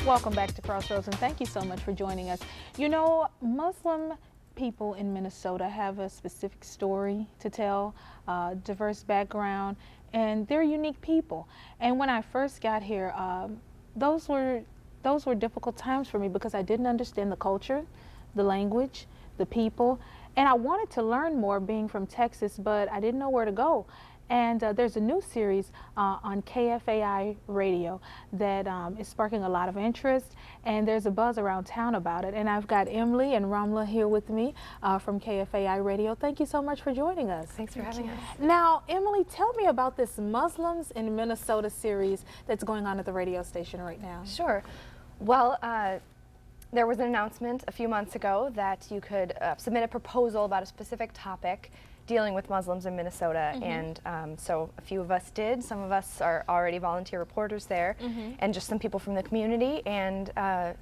Welcome back to Crossroads, and thank you so much for joining us. You know, Muslim people in Minnesota have a specific story to tell, diverse background, and they're unique people. And when I first got here, those were difficult times for me because I didn't understand the culture, the language, the people, and I wanted to learn more being from Texas, but I didn't know where to go. And there's a new series on KFAI radio that is sparking a lot of interest, and there's a buzz around town about it. And I've got Emily and Ramla here with me from KFAI radio. Thank you so much for joining us. Thanks for having us. Now, Emily, tell me about this Muslims in Minnesota series that's going on at the radio station right now. Sure. Well, there was an announcement a few months ago that you could submit a proposal about a specific topic dealing with Muslims in Minnesota, and so a few of us did. Some of us are already volunteer reporters there, and just some people from the community, and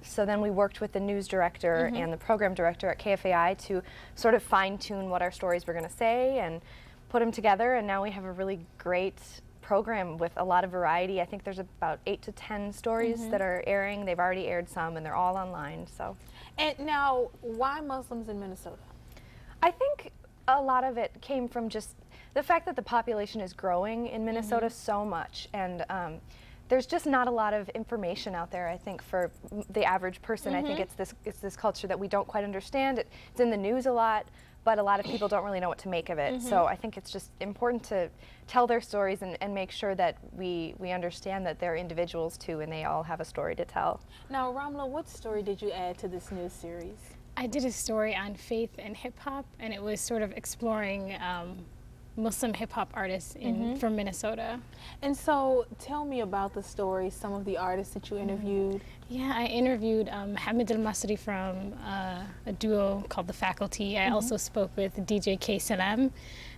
so then we worked with the news director and the program director at KFAI to sort of fine-tune what our stories were going to say and put them together, and now we have a really great program with a lot of variety. I think there's about 8 to 10 stories that are airing. They've already aired some, and they're all online. So, and now, why Muslims in Minnesota? I think a lot of it came from just the fact that the population is growing in Minnesota so much, and there's just not a lot of information out there, I think, for the average person. I think it's this culture that we don't quite understand. It's in the news a lot, but a lot of people don't really know what to make of it. So I think it's just important to tell their stories and make sure that we understand that they're individuals too, and they all have a story to tell. Now, Ramla, what story did you add to this new series? I did a story on faith and hip hop, and it was sort of exploring Muslim hip hop artists from Minnesota. And so tell me about the story, some of the artists that you interviewed. Yeah, I interviewed Hamid al-Masri from a duo called The Faculty. I also spoke with DJ K Salam,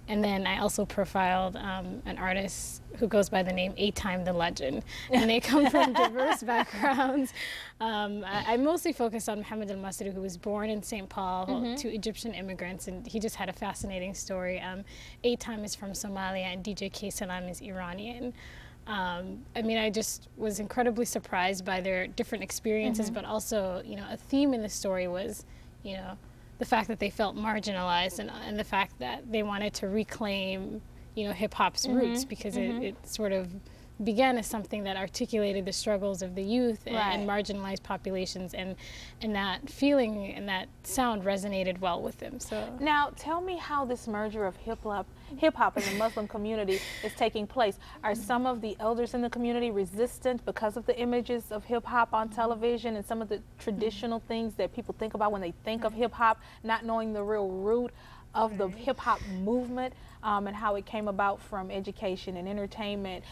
and then I also profiled an artist who goes by the name A-Time the Legend. And they come from diverse backgrounds. I mostly focused on Hamid al-Masri, who was born in St. Paul to Egyptian immigrants, and he just had a fascinating story. A-Time is from Somalia, and DJ K Salam is Iranian. I mean, I just was incredibly surprised by their different experiences, but also, you know, a theme in the story was, you know, the fact that they felt marginalized, and the fact that they wanted to reclaim, you know, hip hop's roots, because it sort of began as something that articulated the struggles of the youth and marginalized populations, and that feeling and that sound resonated well with them. So now tell me how this merger of hip hop in the Muslim community is taking place. Are some of the elders in the community resistant because of the images of hip hop on television and some of the traditional things that people think about when they think of hip hop, not knowing the real root of the hip hop movement, and how it came about from education and entertainment?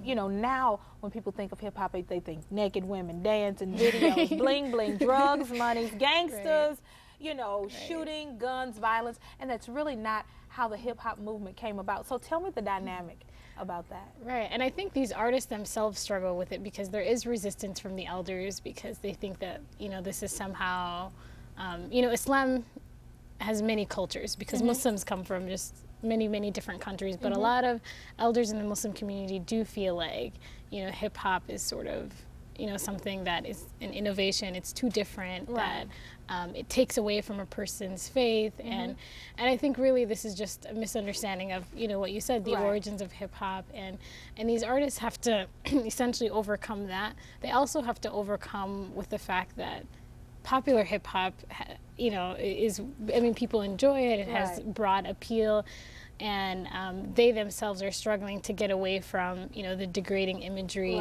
You know, now when people think of hip hop, they think naked women, dancing, videos, bling bling, drugs, money, gangsters, you know, shooting, guns, violence, and that's really not how the hip hop movement came about. So tell me the dynamic about that. Right, and I think these artists themselves struggle with it because there is resistance from the elders, because they think that, you know, this is somehow, you know, Islam has many cultures, because Muslims come from just many different countries, but a lot of elders in the Muslim community do feel like, you know, hip hop is sort of, you know, something that is an innovation. It's too different, that it takes away from a person's faith, and I think really this is just a misunderstanding of, you know, what you said, the origins of hip hop, and these artists have to essentially overcome that. They also have to overcome with the fact that popular hip hop, you know, I mean, people enjoy it. It has broad appeal, and they themselves are struggling to get away from, you know, the degrading imagery